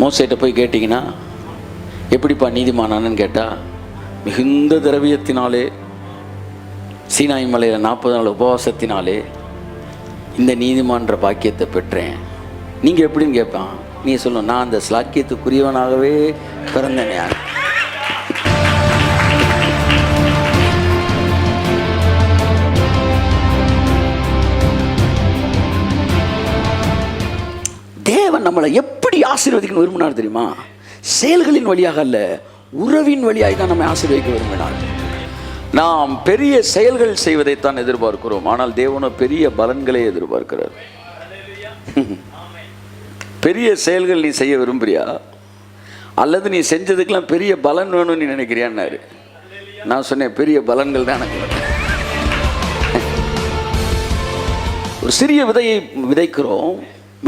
மோசேட்ட போய் கேட்டிங்கன்னா எப்படிப்பா நீதிமானானன்னு கேட்டால், மிகுந்த திரவியத்தினாலே சீனாய் மலையில் 40 நாள் உபவாசத்தினாலே இந்த நீதிமான்ற பாக்கியத்தை பெற்றேன். நீங்கள் எப்படின்னு கேட்பான். நீ சொல்லணும், நான் அந்த ஸ்லாக்கியத்துக்குரியவனாகவே பிறந்தேன். யார் தேவன் நம்மளை எப்படி ஆசீர்வதிக்கணும் விரும்பினார் தெரியுமா? செயல்களின் வழியாக அல்ல, உறவின் வழியாக தான் நம்மை ஆசீர்வதிக்க விரும்பினார். நாம் பெரிய செயல்கள் செய்வதைத்தான் எதிர்பார்க்கிறோம், ஆனால் தேவனோ பெரிய பலன்களை எதிர்பார்க்கிறார். பெரிய செயல்கள் நீ செய்ய விரும்புறியா, அல்லது நீ செஞ்சதுக்கெல்லாம் பெரிய பலன் வேணும்னு நீ நினைக்கிறியான்னாரு. நான் சொன்னேன், பெரிய பலன்கள் தான் எனக்கு. ஒரு சிறிய விதையை விதைக்கிறோம்,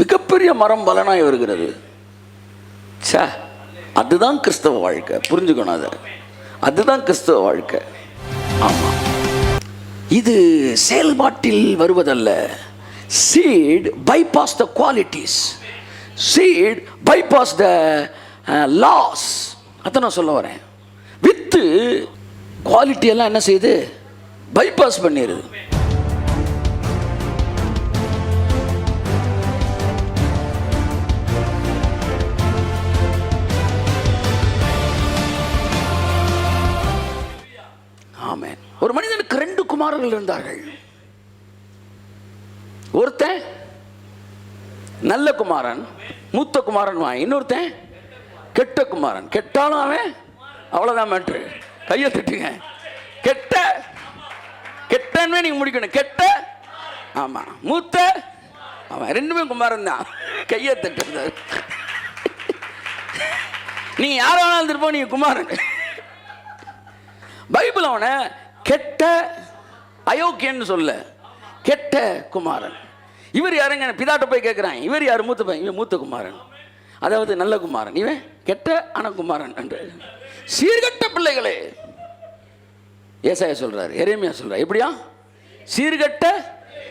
மிகப்பெரிய மரம் பலனாய் வருகிறது. சே, அதுதான் கிறிஸ்தவ வாழ்க்கை. புரிஞ்சுக்கணும், அதுதான் கிறிஸ்தவ வாழ்க்கை. ஆமாம், இது செயல்பாட்டில் வருவதல்ல. சீட் bypass the qualities, seed bypass the laws. அதான் நான் சொல்ல வரேன். வித்து குவாலிட்டி எல்லாம் என்ன செய்யுது? பைபாஸ் பண்ணிடுது. ஆமென். ஒரு மனிதனுக்கு 2 குமாரர்கள் இருந்தார்கள். ஒருத்தன் நல்ல குமாரன், மூத்த குமாரன். இன்னொருத்தன் கெட்ட குமாரன். கெட்டாலும் அவன் அவ்வளோதான் மேட்ரு. கையை தட்டுங்க. கெட்டன்னு நீங்க முடிக்கணும். கெட்ட, ஆமா, மூத்த அவன். 2 குமாரன் தான். கையை தட்டு. நீங்க யார வேணாலும் இருப்போம், நீங்க குமாரன். பைபிள் அவனை கெட்ட அயோக்கியன்னு சொல்ல, கெட்ட குமாரன். இவர் யாருங்க? பிதாட்ட போய் கேட்குறான், இவர் யார்? மூத்த பையன். இவன் மூத்த குமாரன், அதாவது நல்ல குமாரன். இவன் கெட்ட அனகுமாரன் என்று. சீர்கட்ட பிள்ளைகளே, ஏசாயா சொல்றாரு, எரேமியா சொல்றாரு. எப்படியா சீர்கட்ட?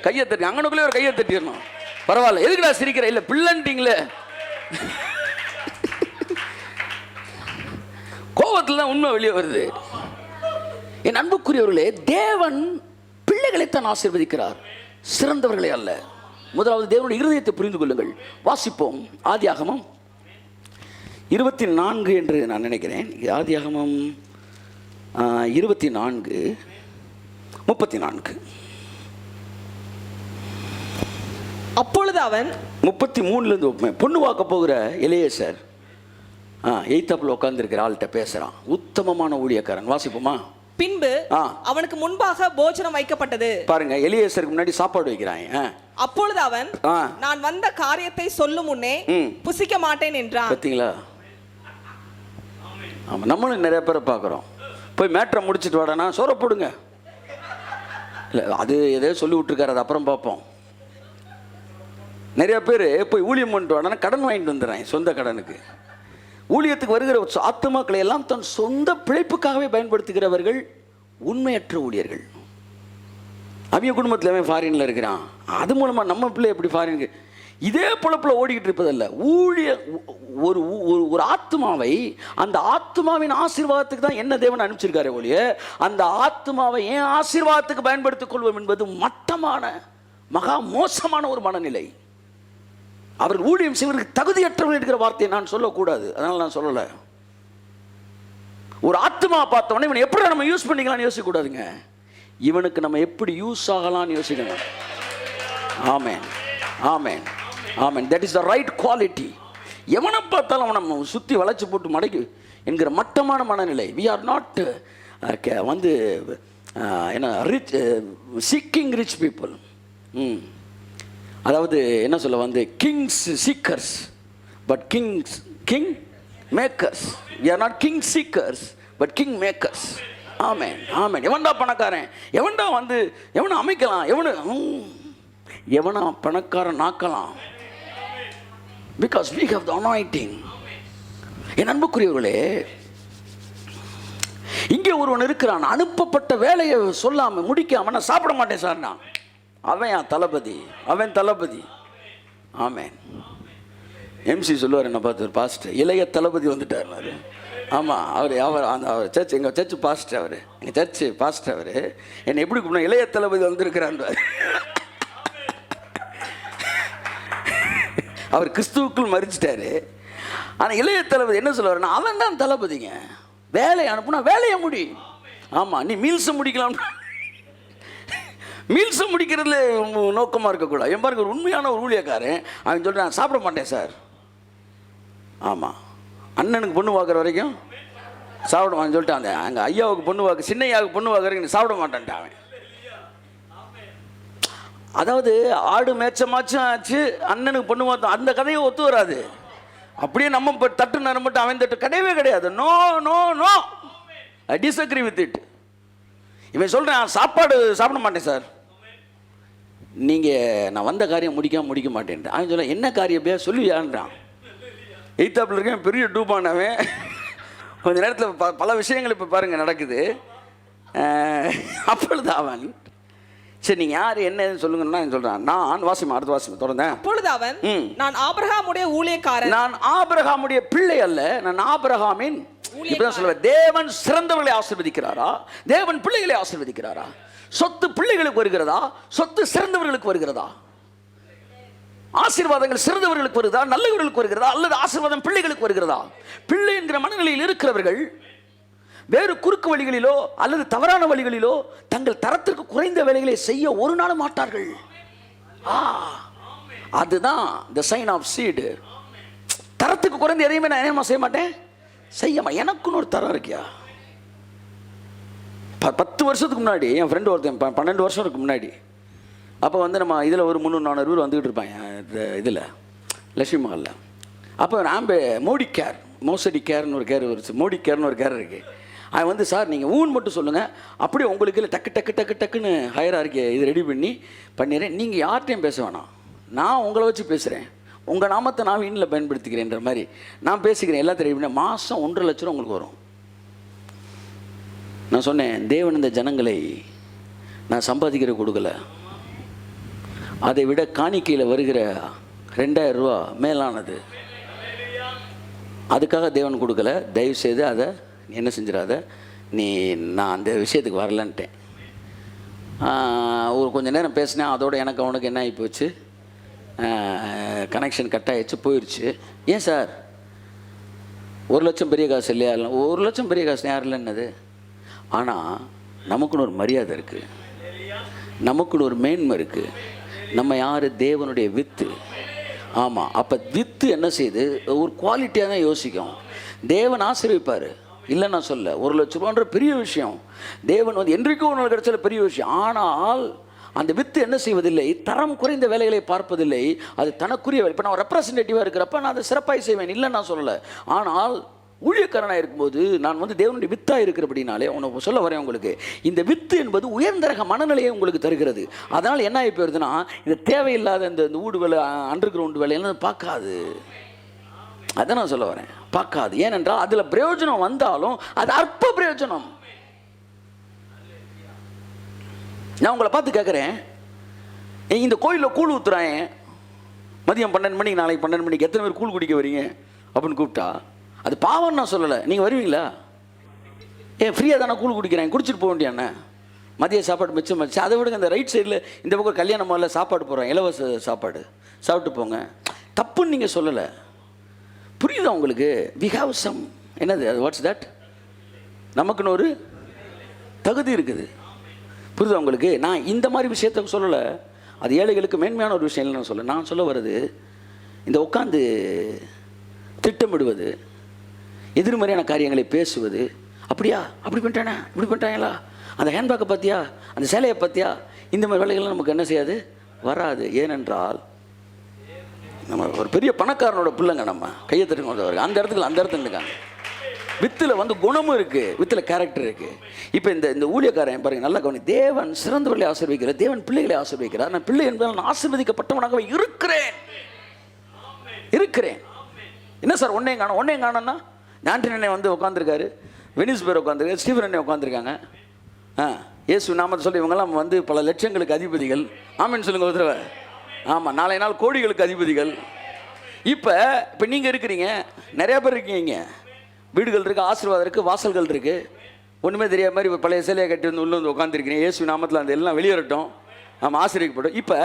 கையை தட்டி. அங்கனுக்குள்ளே ஒரு கையை தட்டிடணும். பரவாயில்ல, எதுக்குடா சிரிக்கிற? இல்லை பிள்ளைன்ட்டீங்களே. கோபத்தில் தான் உண்மை வெளியே வருது. என் அன்புக்குரியவர்களே, தேவன் பிள்ளைகளைத்தான் ஆசீர்வதிக்கிறார், சிறந்தவர்களை அல்ல. முதலாவது தேவனுடைய இருதயத்தை புரிந்து கொள்ளுங்கள். வாசிப்போம். ஆதியாகமம் 24 என்று நான் நினைக்கிறேன். ஆதியாகமம் 24:34. அப்பொழுது அவன் 33 பொண்ணு வாக்க போகிற எலியேசர் எய்தாப்புல உட்கார்ந்துருக்கிற ஆள்கிட்ட பேசுறான். உத்தமமான ஊழியக்காரன். வாசிப்போமா? பின்பு அவனுக்கு முன்பாக போஜனம் வைக்கப்பட்டது. பாருங்க, எலியேசருக்கு முன்னாடி சாப்பாடு வைக்கிறாங்க. அப்பொழுது அவன், நான் வந்த காரியத்தை சொல்லும் முன்னே புசிக்க மாட்டேன் என்றான். பார்த்தீங்களா? ஆமா, நம்மளும் நிறைய பேரை பார்க்குறோம். போய் மேட்ரை முடிச்சுட்டு வாடனா சோற போடுங்க. இல்லை, அது எதையோ சொல்லி விட்டுருக்காரு, அது அப்புறம் பார்ப்போம். நிறைய பேர் போய் ஊழியம் பண்ணிட்டு வாடனா கடன் வாங்கிட்டு வந்துடுறாங்க. சொந்த கடனுக்கு ஊழியத்துக்கு வருகிற ஆத்துமாக்களை எல்லாம் தன் சொந்த பிழைப்புக்காகவே பயன்படுத்துகிறவர்கள் உண்மையற்ற ஊழியர்கள். அவங்க குடும்பத்தில் அவன் ஃபாரினில் இருக்கிறான், அது மூலமாக நம்ம பிள்ளை எப்படி ஃபாரினுக்கு இதே பொழப்பில் ஓடிக்கிட்டு இருப்பதல்ல. ஒரு ஒரு ஆத்மாவை, அந்த ஆத்மாவின் ஆசீர்வாதத்துக்கு தான் என்ன தேவன் அனுப்பிச்சிருக்காரு ஒழிய, அந்த ஆத்மாவை ஏன் ஆசீர்வாதத்துக்கு பயன்படுத்திக் கொள்வோம் என்பது மட்டமான, மகா மோசமான ஒரு மனநிலை. அவர் ஊழியம் செய்வதற்கு தகுதியற்றவர்கள் இருக்கிற வார்த்தையை நான் சொல்லக்கூடாது, அதனால நான் சொல்லலை. ஒரு ஆத்மா பார்த்தவொடனே இவனை எப்படி நம்ம யூஸ் பண்ணிக்கலாம்னு யோசிக்கக்கூடாதுங்க. இவனுக்கு நம்ம எப்படி யூஸ் ஆகலாம்னு யோசிக்கணும். Amen, amen, amen. That is the right quality. எவனை பார்த்தாலும் அவனை நம்ம சுற்றி வளைச்சி போட்டு மடக்கி என்கிற மட்டமான மனநிலை. வி ஆர் நாட் வந்து என்ன ரிச் சீக்கிங் ரிச் பீப்புள். அதாவது என்ன சொல்ல வந்து kings seekers but king makers. We are not king seekers but king makers. Amen, amen. எவன்டா பணக்காரன், எவன்டா வந்து எவனை அமைக்கலாம், எவனா பணக்காரன் ஆக்கலாம். Because we have the anointing. என் அன்புக்குரியவர்களே, இங்கே ஒருவன் இருக்கிறான், அனுப்பப்பட்ட வேலையை சொல்லாம முடிக்காம நான் சாப்பிட மாட்டேன் சார்னா, அவன் தளபதி, அவன் தளபதி. ஆமென். எம்சி சொல்லுவார் என்ன பார்த்து ஒரு பாஸ்டர், இளைய தளபதி வந்துட்டார். ஆமாம், அவர் சர்ச், எங்கள் சர்ச் பாஸ்டர், அவர் எங்கள் சர்ச்சு பாஸ்டர், அவர் என்னை எப்படி கூப்பிடணும், இளைய தளபதி வந்திருக்கிறார். அவர் கிறிஸ்துவுக்குள் மறிச்சிட்டாரு. ஆனால் இளைய தளபதி என்ன சொல்லுவாருன்னா, அவன் தான் தளபதிங்க, வேலையை அனுப்புனா வேலையை முடி. ஆமாம், நீ மீல்ஸை முடிக்கலாம், மீல்ஸை முடிக்கிறதுல நோக்கமாக இருக்கக்கூடாது. என் பாருங்க, ஒரு உண்மையான ஒரு ஊழியக்காரன் அவன் சொல்லிட்டு, நான் சாப்பிட மாட்டேன் சார். ஆமாம், அண்ணனுக்கு பொண்ணு பார்க்குற வரைக்கும் சாப்பிடுவான்னு சொல்லிட்டு, அந்த அங்கே ஐயாவுக்கு பொண்ணு பார்க்க, சின்னையாவுக்கு பொண்ணு பார்க்குற வரைக்கும் சாப்பிட மாட்டேன்ட்டான் அவன். அதாவது ஆடு மேட்சமாச்சும் ஆச்சு, அண்ணனுக்கு பொண்ணு பார்த்தோம், அந்த கதையை ஒத்து வராது. அப்படியே நம்ம இப்போ தட்டு நேரம் மட்டும் அவன் தட்டு கிடையவே கிடையாது. No no no, I disagree with it. இவன் சொல்கிறேன், சாப்பாடு சாப்பிட மாட்டேன் சார். நீங்கள் நான் வந்த காரியம் முடிக்க மாட்டேன்ட்டு. அவன் சொல்ல, என்ன காரியம் பேர் சொல்லுவியான்றான். எய்த்தாப்பில் இருக்கேன், பெரிய டூபானவன். கொஞ்ச நேரத்தில் பல விஷயங்கள் இப்போ பாருங்கள் நடக்குது. அப்பொழுது அவன், சரி நீங்கள் யார் என்னன்னு சொல்லுங்கன்னா சொல்கிறான். நான் வாசிமா, அடுத்த வாசிமா தொடர்ந்தேன். அப்பொழுது அவன், நான் ஆபிரகாமுடைய ஊழியக்காரன், நான் ஆபிரகாமுடைய பிள்ளை அல்ல, நான் ஆபிரகாமின். இப்பதான் சொல்லுவேன், தேவன் சிறந்தவர்களை ஆசீர்வதிக்கிறாரா, தேவன் பிள்ளைகளை ஆசீர்வதிக்கிறாரா? சொத்து பிள்ளைகளுக்கு வருகிறதா, சொத்து சிறந்தவர்களுக்கு வருகிறதா? ஆசீர்வாதங்கள் சிறந்தவர்களுக்கு வருகிறதா, நல்லவர்களுக்கு வருகிறதா, அல்லது ஆசீர்வாதம் பிள்ளைகளுக்கு வருகிறதா? பிள்ளை என்கிற மனநிலையில் இருக்கிறவர்கள் வேறு குறுக்கு வழிகளிலோ அல்லது தவறான வழிகளிலோ தங்கள் தரத்திற்கு குறைந்த வேலைகளை செய்ய ஒரு நாள் மாட்டார்கள். அதுதான் the sign of seed. தரத்துக்கு குறைந்த எதையுமே நான் என்ன செய்ய மாட்டேன், செய்யமா. எனக்குன்னு ஒரு தரம் இருக்கியா? 10 வருஷத்துக்கு முன்னாடி என் ஃப்ரெண்டு ஒருத்தன், 12 வருஷத்துக்கு முன்னாடி, அப்போ வந்து நம்ம இதில் ஒரு 300-400 பேர் வந்துக்கிட்டு இருப்பாங்க இதில் லட்சுமி மஹாலில். அப்போ நான் மோசடி கேர்னு ஒரு கேர் வருச்சு, மோடி கேர்னு ஒரு கேர் இருக்குது. அவன் வந்து, சார் நீங்கள் ஊன் மட்டும் சொல்லுங்கள், அப்படியே உங்களுக்கு இல்லை டக்குன்னு ஹையரார்க்கி இது ரெடி பண்ணிடுறேன், நீங்கள் யார்கிட்டையும் பேச வேணாம், நான் உங்களை வச்சு பேசுகிறேன், உங்கள் நாமத்தை நான் வீணில் பயன்படுத்திக்கிறேன்ற மாதிரி நான் பேசிக்கிறேன், எல்லாத்தையும் ரெடி பண்ணி மாதம் 1.5 லட்ச ரூபா உங்களுக்கு வரும். நான் சொன்னேன், தேவன் இந்த ஜனங்களை நான் சம்பாதிக்கிற கொடுக்கல, அதை விட காணிக்கையில் வருகிற 2000 ரூபா மேலானது, அதுக்காக தேவன் கொடுக்கல. தயவுசெய்து அதை என்ன செஞ்சிடாத, நான் அந்த விஷயத்துக்கு வரலன்ட்டேன். ஒரு கொஞ்சம் நேரம் பேசினேன், அதோட எனக்கு அவனுக்கு என்ன ஆகி போச்சு, கனெக்ஷன் கட் ஆகிடுச்சு, போயிடுச்சு. ஏன் சார் 1 லட்சம் பெரிய காசு இல்லையா? 1 லட்சம் பெரிய காசு யார் இல்லைன்னது. ஆனால் நமக்குன்னு ஒரு மரியாதை இருக்குது, நமக்குன்னு ஒரு மேன்மை இருக்குது. நம்ம யார்? தேவனுடைய வித்து. ஆமாம், அப்போ வித்து என்ன செய்யுது, ஒரு குவாலிட்டியாக தான் யோசிக்கும். தேவன் ஆசீர்விப்பார், இல்லை நான் சொல்ல, 1 லட்ச ரூபான்ற பெரிய விஷயம். தேவன் வந்து என்றைக்கும் உணவு கிடைச்சல பெரிய விஷயம். ஆனால் அந்த வித்து என்ன செய்வதில்லை, தரம் குறைந்த வேலைகளை பார்ப்பதில்லை, அது தனக்குரிய. இப்போ நான் ரெப்ரசன்டேட்டிவாக இருக்கிறப்ப நான் அதை சிறப்பாக செய்வேன், இல்லை நான் சொல்லலை. ஆனால் ஊழியக்காரனாக இருக்கும்போது நான் வந்து தேவனுடைய வித்தாக இருக்கிறபடினாலே உனக்கு சொல்ல வரேன், உங்களுக்கு இந்த வித்து என்பது உயர்ந்தரக மனநிலையை உங்களுக்கு தருகிறது. அதனால் என்ன ஆகி போயிருதுன்னா, இந்த தேவையில்லாத இந்த ஊடு வேலை, அண்டர் கிரவுண்டு வேலையெல்லாம் பார்க்காது. அதை நான் சொல்ல வரேன், பார்க்காது. ஏனென்றால் அதில் பிரயோஜனம் வந்தாலும் அது அற்ப பிரயோஜனம். நான் உங்களை பார்த்து கேட்குறேன், இந்த கோயிலில் கூழ் ஊற்றுறாங்க, மதியம் 12 மணிக்கு, நாளைக்கு 12 மணிக்கு எத்தனை பேர் கூழ் குடிக்க வரீங்க அப்படின்னு கூப்பிட்டா, அது பாவம் நான் சொல்லலை. நீங்கள் வருவீங்களா? ஃப்ரீயாக தானே கூழ் குடிக்கிறேன், குடிச்சிட்டு போக வேண்டியாண்ணே. மதிய சாப்பாடு மிச்சம் வச்சு, அதை விடுங்க. அந்த ரைட் சைடில் இந்த பக்கம் கல்யாண மாலில் சாப்பாடு போகிறோம், இலவச சாப்பாடு, சாப்பிட்டு போங்க, தப்புன்னு நீங்கள் சொல்லலை. புரியுதா உங்களுக்கு? வி ஹாவ் சம், என்னது அது, வாட்ஸ் தட், நமக்குன்னு ஒரு தகுதி இருக்குது. புரியுதா உங்களுக்கு? நான் இந்த மாதிரி விஷயத்த சொல்லலை, அது ஏழைகளுக்கு மேன்மையான ஒரு விஷயம் இல்லை நான் சொல்ல. நான் சொல்ல வர்றது, இந்த உட்காந்து திட்டமிடுவது, எதிர்மறையான காரியங்களை பேசுவது, அப்படியா அப்படி பண்ணிட்டானே இப்படி பண்ணிட்டாங்களா, அந்த ஹேண்ட்பேக்கை பார்த்தியா, அந்த சேலையை பார்த்தியா, இந்த மாதிரி வேலைகள்லாம் நமக்கு என்ன செய்யாது, வராது. ஏனென்றால் நம்ம ஒரு பெரிய பணக்காரனோட பிள்ளைங்க, நம்ம கையை தட்டுங்க, அந்த இடத்துல இருக்காங்க. வித்தில் வந்து குணமும் இருக்குது, வித்தில் கேரக்டர் இருக்குது. இப்போ இந்த ஊழியக்காரன் பாருங்கள், நல்லா கவனி. தேவன் சிறந்தவர்களை ஆசீர்வதிக்கிறார், தேவன் பிள்ளைகளை ஆசீர்வதிக்கிறார். நான் பிள்ளை என்பதால் நான் ஆசீர்வதிக்கப்பட்டவனாகவே இருக்கிறேன். என்ன சார் ஒன்னே காணோன்னா, ஞான்றின் அண்ணன் வந்து உட்காந்துருக்காரு, வெனிஸ் பேர் உட்காந்துருக்காரு, ஸ்டீஃபன் அண்ணன் உட்காந்துருக்காங்க. இயேசு நாமத்தை சொல்லி இவங்கெல்லாம் வந்து பல லட்சங்களுக்கு அதிபதிகள். ஆமேன்னு சொல்லுங்க ஒரு தடவை. ஆமாம், நாளை நாள் கோடிகளுக்கு அதிபதிகள். இப்போ நீங்கள் இருக்கிறீங்க, நிறைய பேர் இருக்கீங்க, வீடுகள் இருக்குது, ஆசீர்வாதம் இருக்குது, வாசல்கள் இருக்குது, ஒன்றுமே தெரியாத மாதிரி ஒரு பழைய சிலையை கட்டி வந்து உள்ளே வந்து உட்காந்துருக்கீங்க. இயேசு நாமத்தில் அந்த எல்லாம் வெளியேறட்டும், நம்ம ஆசீர்வதிக்கப்படும். இப்போ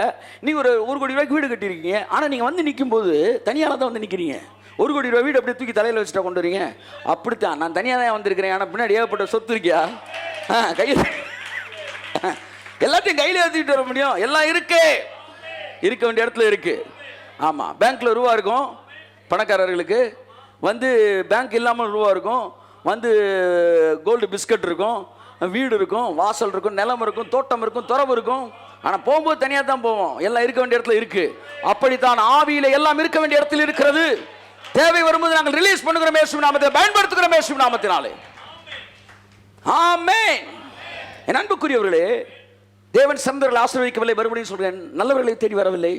நீங்கள் ஒரு கோடி ரூபாய்க்கு வீடு கட்டியிருக்கீங்க, ஆனால் நீங்கள் வந்து நிற்கும்போது தனியால் தான் வந்து நிற்கிறீங்க. 1 கோடி ரூபாய் வீடு அப்படியே தூக்கி தலையில் வச்சுட்டா கொண்டு வரீங்க. அப்படித்தான் நான் தனியாக தான் வந்திருக்கிறேன், ஆனால் பின்னாடி ஏகப்பட்ட சொத்து இருக்கியா? கையில் எல்லாத்தையும் கையில் ஏற்றிட்டு வர முடியும்? எல்லாம் இருக்கு, இருக்க வேண்டிய இடத்துல இருக்கு. ஆமாம், பேங்க்கில் ரூபா இருக்கும், பணக்காரர்களுக்கு வந்து பேங்க் இல்லாமல் ரூபா இருக்கும், வந்து கோல்டு பிஸ்கட் இருக்கும், வீடு இருக்கும், வாசல் இருக்கும், நிலம் இருக்கும், தோட்டம் இருக்கும், துறவு இருக்கும். ஆனால் போகும்போது தனியாக தான் போவோம். எல்லாம் இருக்க வேண்டிய இடத்துல இருக்கு. அப்படித்தான் ஆவியில எல்லாம் இருக்க வேண்டிய இடத்துல இருக்கிறது. தேவை வரும்போது நாங்கள் ரிலீஸ் பண்ணுகிறோம், இயேசு நாமத்தை பயன்படுத்துகிறோம், இயேசு நாமத்தினாலே. ஆமென். என் அன்புக்குரியவர்களே, தேவன் சிறந்தவர்களை ஆசீர்வதிக்கவில்லை, மறுபடியும் சொல்றேன், நல்லவர்களை தேடி வரவில்லை,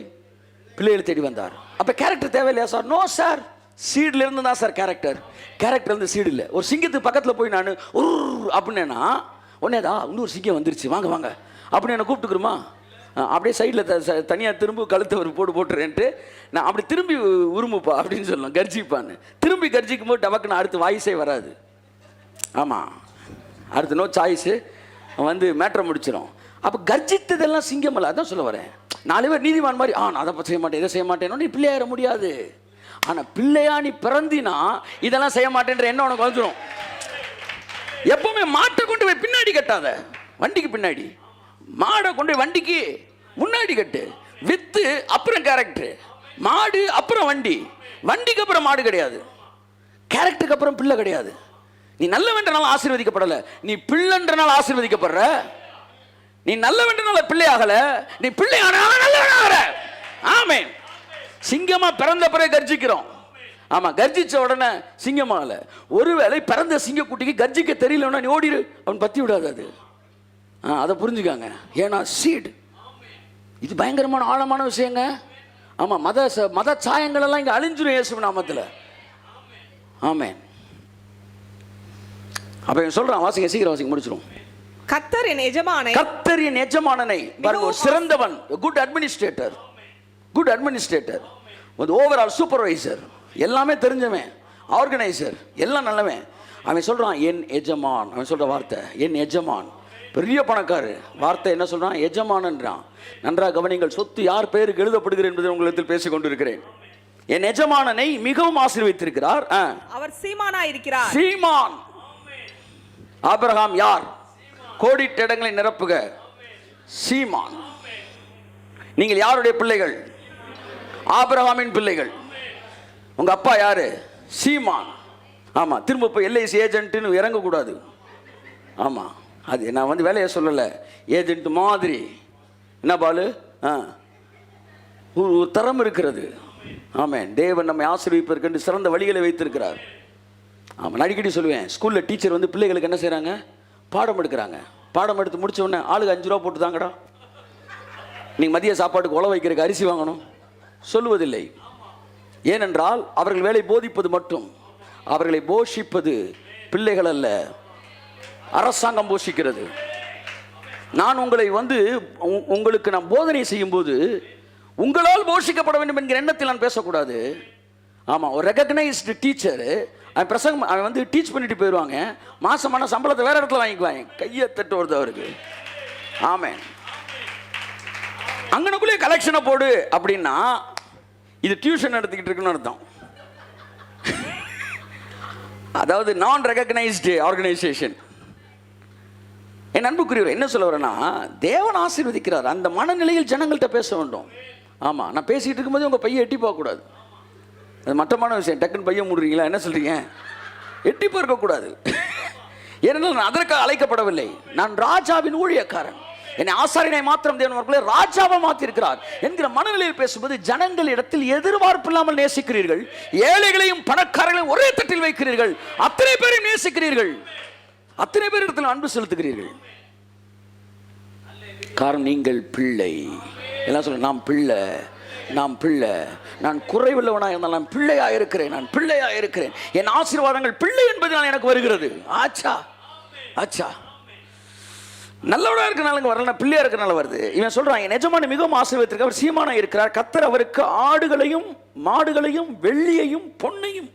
பிள்ளைகளை தேடி வந்தார். அப்ப கேரக்டர் தேவையில்லையா சார்? No sir. சீட்ல இருந்து தான் சார் கேரக்டர். கேரக்டர் இருந்து சீடு இல்லை. ஒரு சிங்கத்துக்கு பக்கத்தில் போய் நான் அப்படின்னா உடனேதா இன்னொரு சிங்கம் வந்துருச்சு, வாங்க வாங்க அப்படின்னு என்ன கூப்பிட்டுக்கிறோமா? அப்படியே சைடில் தனியாக திரும்ப கழுத்தை ஒரு போட்டுறேன்ட்டு நான் அப்படி திரும்பி உருமுப்பா அப்படின்னு சொல்லலாம், கர்ஜிப்பான்னு. திரும்பி கர்ஜிக்கும் போது டபக்குன்னு அடுத்து வாய்ஸே வராது. ஆமாம், அடுத்து நோ சாய்ஸு வந்து மேட்ரை முடிச்சிடும். அப்போ கர்ஜித்ததெல்லாம் சிங்கம் இல்லை, அதான் சொல்ல வரேன். 4 பேர் நீதிமான் மாதிரி நான் அதை செய்ய மாட்டேன், இதை செய்ய மாட்டேன்னு நீ பிள்ளையாயிட முடியாது. ஆனால் பிள்ளையா நீ பிறந்தினா இதெல்லாம் செய்ய மாட்டேன்ற என்ன உனக்கு வந்துடும். எப்பவுமே மாட்டை கொண்டு போய் பின்னாடி கட்டாத, வண்டிக்கு பின்னாடி. மாடை கொண்டு போய் வண்டிக்கு முன்னாடி கட்டு. வித்து அப்புறம் கேரக்டர், மாடு அப்புறம் வண்டி, வண்டிக்கு அப்புறம் மாடு கிடையாது, கேரக்டருக்கு அப்புறம் பிள்ளை கிடையாது. நீ நல்லவென்றனால ஆசீர்வதிக்கப்படல, நீ பிள்ளைன்றனால ஆசீர்வதிக்கப்படுற. நீ நல்லவென்றனால பிள்ளை ஆகல, நீ பிள்ளை ஆனால நல்லவனாகிற. ஆமென். சிங்கமா பிறந்த பிறகு கர்ஜிக்கிறோம். ஆமா, கர்ஜிச்ச உடனே சிங்கமாகல. ஒருவேளை பிறந்த சிங்கக்குட்டிக்கு கர்ஜிக்க தெரியலன்னா நீ ஓடிடு, அவன் பத்தி விடாது. அது அதை புரிஞ்சுக்காங்க. ஏன்னா சீடு இது பயங்கரமான ஆழமான விஷயங்க. ஆமா, மத சாயங்கள் எல்லாம் இங்க அழிஞ்சிரும் இயேசு நாமத்தில். ஆமென். அப்ப சொல்றான், வாசிங்க, சீக்கிரம் வாசிங்க, முடிச்சிரும். கர்த்தர் என் எஜமானை, கர்த்தர் என் எஜமானனை பாருங்க, ஒரு சிறந்தவன், குட் அட்மினிஸ்ட்ரேட்டர், குட் அட்மினிஸ்ட்ரேட்டர், ஒரு ஓவரால் சூப்பர்வைசர், எல்லாமே தெரிஞ்சவன், ஆர்கனைசர், எல்லாம் நல்லவன். அவன் சொல்றான் என் எஜமான். அவன் சொல்ற வார்த்தை என் எஜமான். பெரிய பணக்காரு, வார்த்தை என்ன சொல்றான்? எஜமானன்றான். நன்றாக கவனிங்கள். சொத்து யார் பெயருக்கு எழுதப்படுகிறது என்பதை உங்களிடத்தில் பேசிக் கொண்டிருக்கிறேன். என் எஜமானனை மிகவும் ஆசீர்வதித்திருக்கிறார். அவர் சீமானா இருக்கிறார். சீமான். ஆபிரகாம் யார்? கோடிட்ட இடங்களை நிரப்புக. சீமான். நீங்கள் யாருடைய பிள்ளைகள்? ஆபிரகாமின் பிள்ளைகள். உங்க அப்பா யாரு? சீமான். ஆமா, திரும்ப போய் எல்ஐசி ஏஜென்ட்னு இறங்கக்கூடாது. ஆமா, அது நான் வந்து வேலையை சொல்லலை, ஏஜென்ட் மாதிரி. என்ன பாலு, ஒரு தரம் இருக்கிறது. ஆமென். தேவன் நம்மை ஆசீர்வதிப்பதற்கு சிறந்த வழிகளை வைத்திருக்கிறார். ஆமாம், நான் அடிக்கடி சொல்லுவேன், ஸ்கூலில் டீச்சர் வந்து பிள்ளைகளுக்கு என்ன செய்கிறாங்க? பாடம் எடுக்கிறாங்க. பாடம் எடுத்து முடிச்ச உடனே ஆளுக்கு 5 ரூபா போட்டு தாங்கடா, நீங்கள் மதிய சாப்பாட்டுக்கு உழ வைக்கிறதுக்கு அரிசி வாங்கணும் சொல்லுவதில்லை. ஏனென்றால் அவர்கள் வேலை போதிப்பது மட்டும், அவர்களை போஷிப்பது பிள்ளைகள் அல்ல, அரசாங்கம் போஷிக்கிறது. நான் உங்களை வந்து உங்களுக்கு நான் போதனை செய்யும்போது உங்களால் போஷிக்கப்பட வேண்டும் என்கிற எண்ணத்தில் நான் பேசக்கூடாது. ஆமாம், ஒரு ரெகக்னைஸ்டு டீச்சரு அவன் பிரசங்கம் அவன் வந்து டீச் பண்ணிட்டு போயிடுவாங்க. மாசமான சம்பளத்தை வேற இடத்துல வாங்கிக்குவாங்க. கையை தட்டு வருது அவருக்கு. ஆமென். அங்கனுக்குள்ளே கலெக்ஷனை போடு அப்படின்னா இது டியூஷன் எடுத்துக்கிட்டு இருக்குன்னு அர்த்தம். அதாவது நான் ரெகக்னைஸ்டு ஆர்கனைசேஷன். என் அன்புக்குரியவர் என்ன சொல்ல வரேன்னா, தேவன் ஆசீர்வதிக்கிறார். அந்த மனநிலையில் ஜனங்கள்கிட்ட பேச வேண்டும். ஆமாம், நான் பேசிகிட்டு இருக்கும்போது உங்கள் பையன் எட்டி பார்க்கக்கூடாது. அது மட்டமான விஷயம். டக்குன்னு பையன் மூடுறீங்களா? என்ன சொல்கிறீங்க? எட்டி பார்க்கக்கூடாது. ஏனென்றால் நான் அதற்காக அழைக்கப்படவில்லை. நான் ராஜாவின் ஊழியக்காரன். என்னை ஆசாரியனை மாத்திரம் தேவன் அவர்களை ராஜாவை மாற்றிருக்கிறார் என்கிற மனநிலையில் பேசும்போது ஜனங்கள் இடத்தில் எதிர்பார்ப்பு இல்லாமல் நேசிக்கிறீர்கள். ஏழைகளையும் பணக்காரர்களையும் ஒரே தட்டில் வைக்கிறீர்கள். அத்தனை பேரையும் நேசிக்கிறீர்கள். அத்தனை பேர் இடத்தில் அன்பு செலுத்துகிறீர்கள். காரணம் நீங்கள் பிள்ளை. எல்லாம் சொல்ல, நாம் பிள்ளை, நாம் பிள்ளை. நான் குறைவுள்ளவனாக இருந்தால் நான் பிள்ளையாக இருக்கிறேன், நான் பிள்ளையாக இருக்கிறேன். என் ஆசீர்வாதங்கள் பிள்ளை என்பதனால் எனக்கு வருகிறது. ஆச்சா ஆச்சா. நல்லவனா இருக்கனால வரல, பிள்ளையா இருக்கனால வருது. இவன் சொல்றான், என் எஜமான் மிகவும் ஆசீர்வதித்திருக்க, அவர் சீமானா இருக்கிறார். கர்த்தர் அவருக்கு ஆடுகளையும் மாடுகளையும் வெள்ளியையும் பொன்னையும்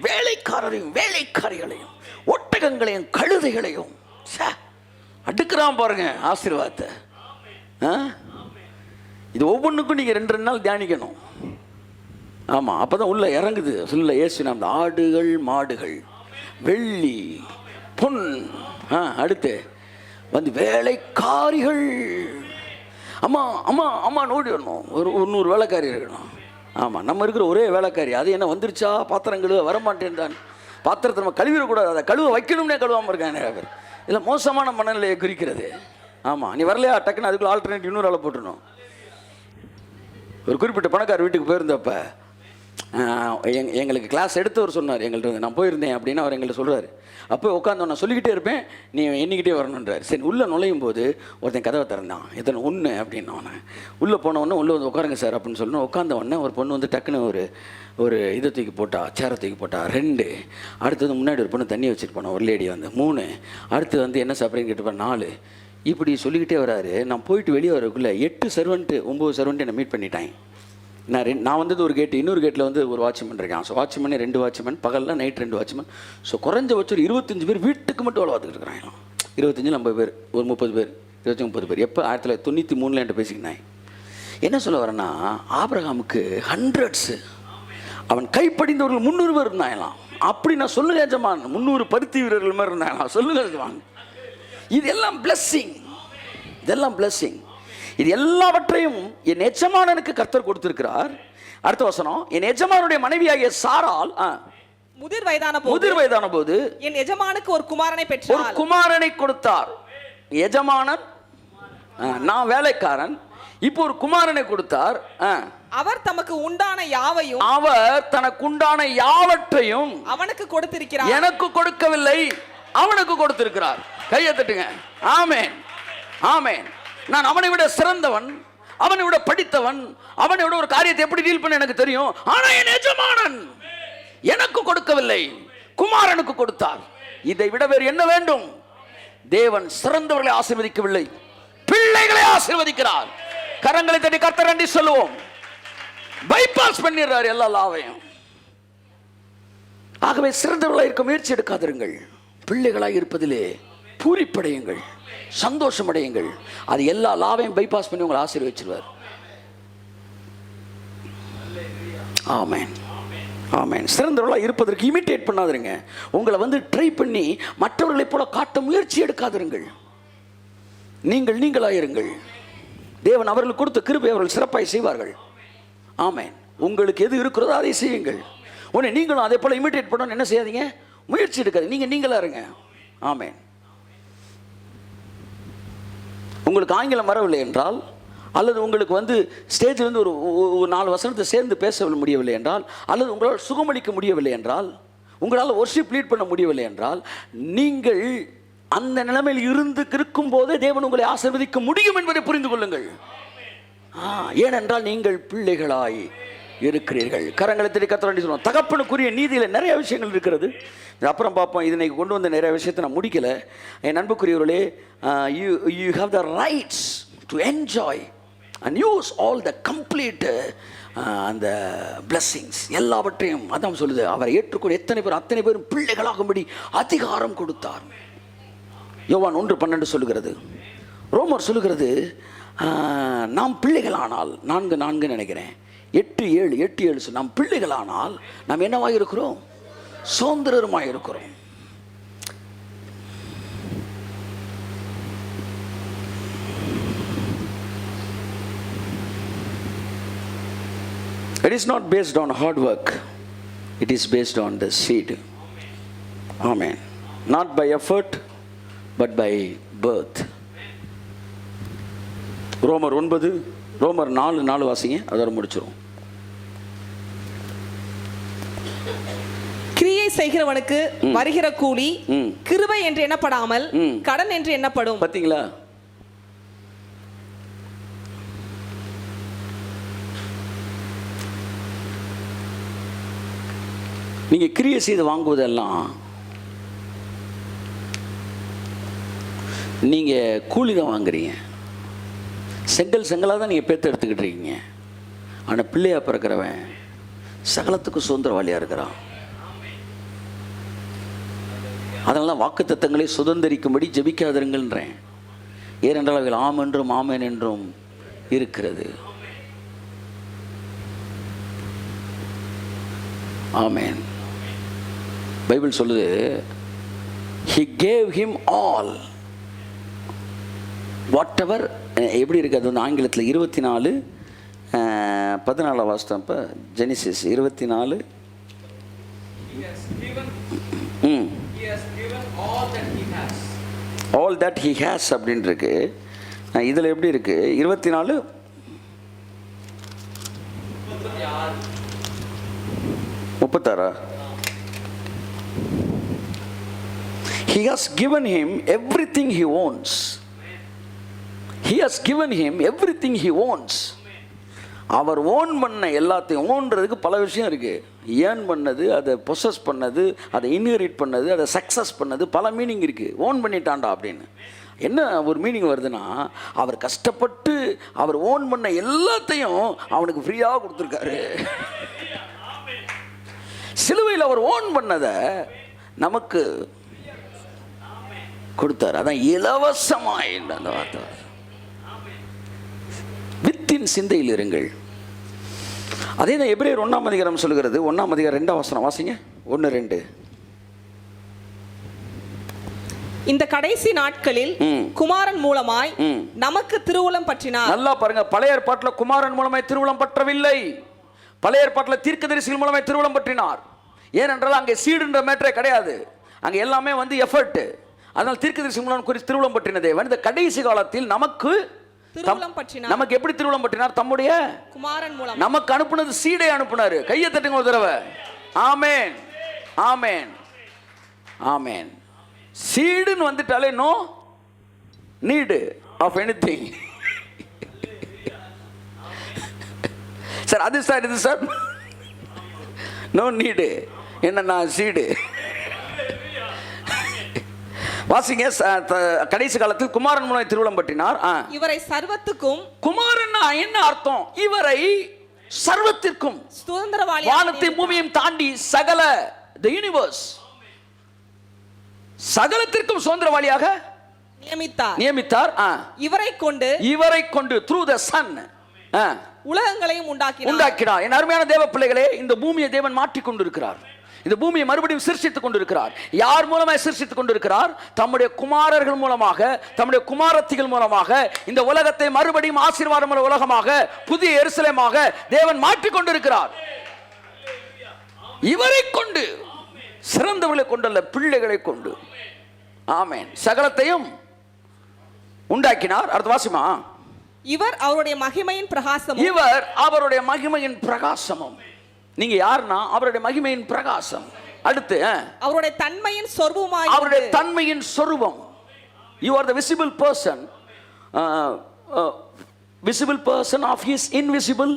வேலைக்காரரையும் வேலைக்காரிகளையும் ஒட்டகங்களையும் கழுதைகளையும் அடுக்கிறான் பாருங்க ஆசீர்வாதத்தை. இது ஒவ்வொன்றுக்கும் நீங்க 2 நாள் தியானிக்கணும். ஆமா, அப்பதான் உள்ள இறங்குது. சொல்ல இயேசு நாம் ஆடுகள் மாடுகள் வெள்ளி பொன், அடுத்து வந்து வேலைக்காரிகள். அம்மா அம்மா அம்மா ஓடி வரணும், ஒரு 100 வேலைக்காரி இருக்கணும். ஆமாம், நம்ம இருக்கிற ஒரே வேலைக்காரி அது என்ன வந்துருச்சா, பாத்திரம் கழுவ வரமாட்டேன் தான். பாத்திரத்தை நம்ம கழுவிடக்கூடாது, அதை கழுவ வைக்கணும்னே கழுவாமல் இருக்காங்க நிறைய பேர். இல்லை மோசமான மனநிலையை குறிக்கிறது. ஆமாம், நீ வரலையா டக்குன்னு அதுக்குள்ள ஆல்டர்னேட்டிவ் இன்னொரு ஆளை போட்டுணும். ஒரு குறிப்பிட்ட பணக்கார வீட்டுக்கு போயிருந்தப்ப எங்களுக்கு கிளாஸ் எடுத்தவர் சொன்னார், எங்கள்கிட்ட நான் போயிருந்தேன் அப்படின்னு அவர் எங்கள்கிட்ட சொல்கிறார். அப்போ உட்காந்து நான் சொல்லிக்கிட்டே இருப்பேன், நீ எண்ணிக்கிட்டே வரணுன்றார். சரி, உள்ளே நுழையும் போது ஒருத்தன் கதவை திறந்தான், எத்தனை 1 அப்படின்னு. அவனை உள்ளே போனவொடனே உள்ளே வந்து உட்காருங்க சார் அப்படின்னு சொல்லணும். உட்காந்த உடனே ஒரு பொண்ணு வந்து டக்குன்னு ஒரு இதை தூக்கி போட்டா, சேரை தூக்கி போட்டா. 2 அடுத்தது முன்னாடி ஒரு பொண்ணு தண்ணி வச்சுட்டு போனோம், ஒரு லேடி வந்து 3 அடுத்து வந்து என்ன சாப்பிட்றீன்னு கேட்டுப்பேன் 4 இப்படி சொல்லிக்கிட்டே வராரு. நான் போயிட்டு வெளியே வரக்குள்ளே 8 சர்வெண்ட்டு 9 சர்வெண்ட்டு என்னை மீட் பண்ணிட்டாங்க. நான் வந்தது ஒரு கேட்டு, இன்னொரு கேட்டில் வந்து ஒரு வாட்ச்மேன் இருக்கான். ஸோ வாட்ச்மேனே 2 வாட்ச்மேன், பகலில் நைட் 2 வாட்ச்மேன். ஸோ குறைஞ்சபட்சம் ஒரு 25 பேர் வீட்டுக்கு மட்டும் வேலை பார்த்துக்கிட்டு இருக்கிறாங்க. 25 50 பேர், ஒரு 30 பேர், 25 30 பேர். எப்போ 1993 என்கிட்ட பேசிக்கினாங்க. என்ன சொல்ல வரேன்னா, ஆபிரகாமுக்கு ஹண்ட்ரட்ஸு, அவன் கைப்படிந்தவர்கள் 300 பேர் இருந்தாங்களாம். அப்படி நான் சொல்லுங்க எஜமான், 300 பருத்தி வீரர்கள் மாதிரி இருந்தாங்களாம். சொல்லுங்க எஜமான், இதெல்லாம் பிளஸ்ஸிங், இதெல்லாம் பிளஸ்ஸிங். இது எல்லாவற்றையும் என் எஜமானனுக்கு கர்த்தர் கொடுத்திருக்கிறார். அடுத்த வசனம், என் எஜமானுடைய மனைவியாகிய சாராள் முதிர் வயதான போது என் எஜமானுக்கு ஒரு குமாரனை பெற்றாள். ஒரு குமாரனை கொடுத்தார். எஜமானன், நான் வேலைக்காரன், இப்போ ஒரு குமாரனை கொடுத்தார். அவர் தமக்கு உண்டான யாவையும், அவர் தனக்கு உண்டான யாவற்றையும் அவனுக்கு கொடுத்திருக்கிறார். எனக்கு கொடுக்கவில்லை, அவனுக்கு கொடுத்திருக்கிறார். கையை தட்டுங்க. ஆமென், ஆமென். நான் அவனை விட சிறந்தவன், அவனை விட படித்தவன், அவனை விட ஒரு காரியத்தை எப்படி டீல் பண்ண எனக்கு தெரியும். ஆனா என் எஜமானன் எனக்கு கொடுக்கவில்லை, குமாரனுக்கு கொடுத்தார். இதை விட வேறு என்ன வேண்டும்? தேவன் சிறந்தவர்களை ஆசீர்வதிக்கவில்லை, பிள்ளைகளை ஆசீர்வதிக்கிறார். கரங்களை தட்டி கர்த்தர் நன்றி சொல்லுவோம். பைபாஸ் பண்ணிடுறார் எல்லா லாவையும். ஆகவே சிறந்தவர்களாக இருக்க முயற்சி எடுக்காதிருங்கள். பிள்ளைகளாக இருப்பதிலே பூரிப்படையுங்கள், சந்தோஷமடையுங்கள். அது எல்லா லாவையும் பைபாஸ் பண்ணி உங்களை ஆசீர்வதிச்சிருவார். ஆமென், ஆமென். சிறந்தவர்களாக இருப்பதற்கு இமிட்டேட் பண்ணாதிருங்க. உங்களை வந்து ட்ரை பண்ணி மற்றவர்களைப் போல காட்ட முயற்சி எடுக்காதிருங்கள். நீங்கள் நீங்களாயிருங்கள். தேவன் அவர்களுக்கு கொடுத்த கிருபை அவர்கள் சிறப்பாய் செய்வார்கள். ஆமென். உங்களுக்கு எது இருக்கிறதோ அதை செய்யுங்கள். உடனே நீங்களும் அதே போல இமிட்டேட் பண்ணணும்னு என்ன செய்யாதீங்க, முயற்சி எடுக்காது. நீங்களா இருங்க. ஆமென். உங்களுக்கு ஆங்கிலம் வரவில்லை என்றால், அல்லது உங்களுக்கு வந்து ஸ்டேஜில் இருந்து ஒரு 4 வசனத்தை சேர்ந்து பேச முடியவில்லை என்றால், அல்லது உங்களால் சுகமளிக்க முடியவில்லை என்றால், உங்களால் ஒர்ஷிப் லீட் பண்ண முடியவில்லை என்றால், நீங்கள் அந்த நிலைமையில் இருக்கும் போதே தேவன் உங்களை ஆசீர்வதிக்க முடியும் என்பதை புரிந்து கொள்ளுங்கள். ஏனென்றால் நீங்கள் பிள்ளைகளாய் இருக்கிறீர்கள். கரங்களை தட்டி கர்த்தர் சொல்லுவோம். தகப்பனுக்குரிய நீதியில் நிறைய விஷயங்கள் இருக்கிறது. அப்புறம் பார்ப்போம். இதனை கொண்டு வந்த நிறைய விஷயத்தை நான் முடிக்கல. என் அன்புக்குரியவர்களே, you have the rights to enjoy and use all the complete அந்த blessings எல்லாவற்றையும். அதான் சொல்லுது, அவரை ஏற்றுக்கொண்டு எத்தனை பேர் அத்தனை பேரும் பிள்ளைகளாகும்படி அதிகாரம் கொடுத்தார். யோவான் 1:12 சொல்லுகிறது. ரோமர் சொல்லுகிறது, நாம் பிள்ளைகளானால் 4:4 நினைக்கிறேன், 8:7 நாம் பிள்ளைகளானால் நாம் என்னவாக இருக்கிறோம்? சுதந்திரமாய் இருக்கிறோம். It is not based on hard work, it is based on the seed. Amen. Not by effort but by birth. ரோமர் 9, ரோமர் 4 வாசிங்க, அதோட முடிச்சிரும். கிரியை செய்கிறவனுக்கு வருகிற கூலி கிருபை என்று எண்ணப்படாமல் கடன் என்று எண்ணப்படும். பாத்தீங்களா? நீங்க கிரியை செய்து வாங்குவதெல்லாம் நீங்கள் கூலி தான் வாங்குறீங்க, செங்கலாக தான் நீங்கள் பேத்து எடுத்துக்கிட்டு இருக்கீங்க. ஆனால் பிள்ளையாக பிறக்கிறவன் சகலத்துக்கு சுதந்திரவாளியாக இருக்கிறான். அதனால வாக்குத்தத்தங்களை சுதந்திரிக்கும்படி ஜெபிக்காதிருங்கள்ன்றேன். ஏனென்றால் அவைகள் ஆம் என்றும் ஆமேன் என்றும் இருக்கிறது. ஆமேன். பைபிள் சொல்லுது, he gave him all whatever. எப்படி இருக்கு அது வந்து ஆங்கிலத்தில் 24:14 வாசித்தோம். இப்போ Genesis 24 all that he has அப்படின்னு இருக்கு. இதில் எப்படி இருக்கு? 24:36. He has given him everything he wants. He has given him everything he wants. அவர் ஓன் பண்ண எல்லாத்தையும், ஓன்றதுக்கு பல விஷயம் இருக்குது. ஏர்ன் பண்ணது, அதை பொசஸ் பண்ணது, அதை இன்ஹெரிட் பண்ணது, அதை சக்ஸஸ் பண்ணது, பல மீனிங் இருக்குது. ஓன் பண்ணிட்டான்டா அப்படின்னு என்ன ஒரு மீனிங் வருதுன்னா, அவர் கஷ்டப்பட்டு அவர் ஓன் பண்ண எல்லாத்தையும் அவனுக்கு ஃப்ரீயாக கொடுத்துருக்காரு. சிலுவையில் அவர் ஓன் பண்ணதை நமக்கு கொடுத்தார். அதான் இலவசமாய் அந்த வார்த்தை. வித்தின் சிந்தையில் இருங்கள். அதே தான் எபிரேயர் 1 சொல்லுகிறது. 1:2 வாசிங்க. 1-2. இந்த கடைசி நாட்களில் குமாரன் மூலமாய் நமக்கு திருவுளம் பற்றினார். நல்லா பாருங்க, பழைய ஏற்பாட்டில் குமாரன் மூலமாய் திருவுளம் பற்றவில்லை. பழைய ஏற்பாட்டில் தீர்க்கதரிசிகள் மூலமாய் திருவுளம் பற்றினார். ஏனென்றால் அங்கே சீடுன்ற மேட்டரே கிடையாது, அங்கே எல்லாமே வந்து எஃபர்ட். அதனால் தீர்க்கதரிசி மூலம் குறித்து திருவுளம் பற்றினதே இந்த கடைசி காலத்தில் நமக்கு நமக்கு எப்படி திருவுளம் பற்றினார்? தம்முடைய குமாரன் மூலம் நமக்கு அனுப்புனது சீடை அனுப்புனாரு. கையை தட்டுங்க ஒரு தடவை. ஆமேன், ஆமேன், ஆமேன். சீடுன்னு வந்துட்டாலே no need of anything. Sir அது சார் இது சார் நோ நீடு. என்னன்னா சீடு. வாசிங்க. கடைசி காலத்தில் குமாரன் மூலம் திருவுளம் பற்றினார். இவரை சர்வத்துக்கும், குமாரன் என்ன அர்த்தம்? இவரை சர்வத்திற்கும், சுதந்திரவாளி, வானத்தை பூமியையும் தாண்டி சகல the universe சகலத்திற்கும் சுதந்திரவாளியாக நியமித்தார். இவரை கொண்டு through the son உலகங்களையும் உண்டாக்கினார். என் அருமையான தேவ பிள்ளைகளே, இந்த பூமியை தேவன் மாற்றிக் கொண்டிருக்கிறார். இந்த பூமியை மறுபடியும் சிருஷ்டித்துக் கொண்டிருக்கிறார். யார் மூலமாக சிருஷ்டித்துக் கொண்டிருக்கிறார்? தம்முடைய குமாரர்கள் மூலமாக, தம்முடைய குமாரத்திகள் மூலமாக இந்த உலகத்தை மறுபடியும் ஆசீர்வாதமுள்ள உலகமாக, புதிய எருசலேமாக தேவன் மாற்றிக் கொண்டிருக்கிறார். இவரை கொண்டு, சிறந்தவர்களை கொண்டல்ல, பிள்ளைகளை கொண்டு. ஆமென். சகலத்தையும் உண்டாக்கினார். அடுத்த வாசிமா. இவர் அவருடைய மகிமையின் பிரகாசமும். இவர் அவருடைய மகிமையின் பிரகாசமும். நீங்க யாருன்னா அவருடைய மகிமையின் பிரகாசம். அடுத்து அவருடைய தன்மையின் சொரூபமாய், அவருடைய தன்மையின் சொரூபம். You are the visible person, visible person of his invisible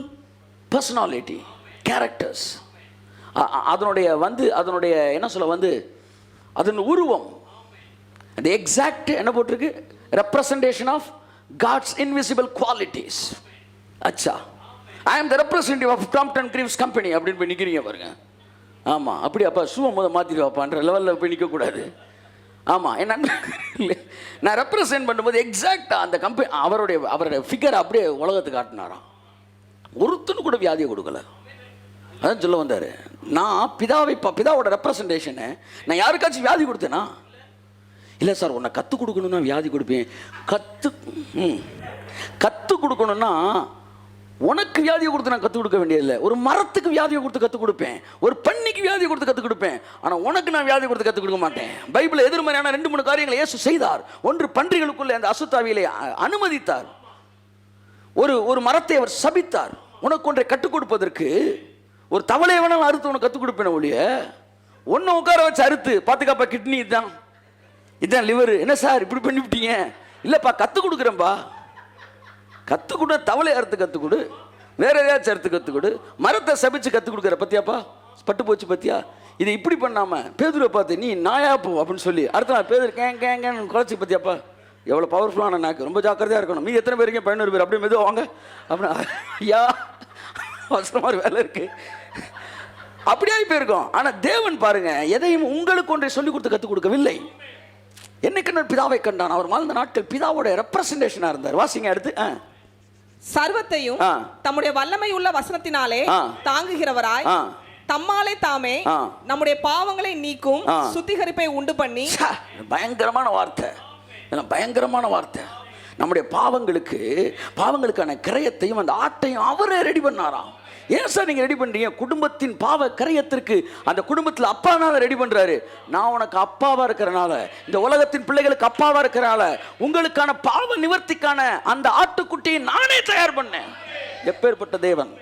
personality, characters. அதனுடைய வந்து அதனுடைய என்ன சொல்ல வந்து அதன் உருவம், the exact என்ன போட்டிருக்கு, representation of God's invisible qualities. அச்சா, I am the representative of Crompton Greaves Company அப்படின்னு போய் நிற்கிறீங்க பாருங்க. ஆமாம், அப்படி அப்பா ஷூவை மாற்றிட்டு வாப்பான்ற லெவலில் போய் நிற்கக்கூடாது. ஆமாம், என்ன நான் ரெப்ரசன்ட் பண்ணும்போது எக்ஸாக்டாக அந்த கம்பெனி அவருடைய ஃபிகர் அப்படியே உலகத்துக்கு காட்டினாராம். ஒருத்தனு கூட வியாதியை கொடுக்கல. அதான் சொல்ல வந்தார். நான் பிதாவோட ரெப்ரசன்டேஷனை நான் யாருக்காச்சும் வியாதி கொடுத்தேனா? இல்லை சார், உன்னை கற்றுக் கொடுக்கணுன்னா வியாதி கொடுப்பேன். கற்றுக் கொடுக்கணுன்னா உனக்கு வியாதியை கொடுத்து நான் கற்றுக் கொடுக்க வேண்டியதில்லை. ஒரு மரத்துக்கு வியாதியை கொடுத்து கற்றுக் கொடுப்பேன், ஒரு பண்ணிக்கு வியாதியை கொடுத்து கற்றுக் கொடுப்பேன். ஆனால் உனக்கு நான் வியாதியை கொடுத்து கற்றுக் கொடுக்க மாட்டேன். பைபிள் எதிர்மறையான 2-3 காரியங்களை இயேசு செய்தார். ஒன்று, பன்றிகளுக்குள்ளே அந்த அசுத்தாவியிலே அனுமதித்தார். ஒரு மரத்தை அவர் சபித்தார். உனக்கு ஒன்றை கற்றுக் கொடுப்பதற்கு ஒரு தவளை வேணாலும் அறுத்து உனக்கு கற்றுக் கொடுப்பேன் ஒழிய ஒன்று உட்கார வச்சு அறுத்து பார்த்துக்காப்பா கிட்னி இதான் லிவர், என்ன சார் இப்படி பண்ணிவிட்டீங்க? இல்லைப்பா கற்றுக் கொடுக்குறேன்ப்பா. கற்றுக் கொடு, தவளை அறுத்து கற்றுக் கொடு, வேற ஏதாச்சும் அறுத்து கற்றுக் கொடு. மரத்தை சபிச்சு கற்றுக் கொடுக்குற பத்தியாப்பா, பட்டு போச்சு பத்தியா? இதை இப்படி பண்ணாமல் பேதுரை பார்த்து நீ நாயா போ அப்படின்னு சொல்லி அடுத்த நாள் பேதுரு கேங்கன்னு குறைச்சி பத்தியாப்பா எவ்வளோ பவர்ஃபுல்லான நாக்கு, ரொம்ப ஜாக்கிரதையாக இருக்கணும். மீ எத்தனை பேருங்க? 11 பேர். அப்படியே மெதுவாக வாங்க அப்படின்னா ஐயா அவசரமாக வேலை இருக்கு, அப்படியே போயிருக்கோம். ஆனால் தேவன் பாருங்க, எதையும் உங்களுக்கு ஒன்றை சொல்லிக் கொடுத்து கற்றுக் கொடுக்கவில்லை. என்னைக்கு பிதாவை கண்டான், அவர் வாழ்ந்த நாட்கள் பிதாவோட ரெப்ரசன்டேஷனாக இருந்தார். வாசிங்க அடுத்து. சர்வத்தையும் தம்முடைய வல்லமை உள்ள வசனத்தினாலே தாங்குகிறவராய் தம்மாலே தாமே நம்முடைய பாவங்களை நீக்கும் சுத்திகரிப்பை உண்டு பண்ணி. பயங்கரமான வார்த்தை, பயங்கரமான வார்த்தை. நம்முடைய பாவங்களுக்கான கிரயத்தையும் அந்த ஆட்டையும் அவரே ரெடி பண்ணாராம். ஏன் சார் நீங்க ரெடி பண்றீங்க? குடும்பத்தின் பாவ கிரயத்திற்கு அந்த குடும்பத்தில் அப்பானால ரெடி பண்றாரு. நான் உனக்கு அப்பாவா இருக்கிறனால, இந்த உலகத்தின் பிள்ளைகளுக்கு அப்பாவா இருக்கிறனால, உங்களுக்கான பாவ நிவர்த்திக்கான அந்த ஆட்டுக்குட்டியை நானே தயார் பண்ணேன். எப்பேற்பட்ட தேவன்!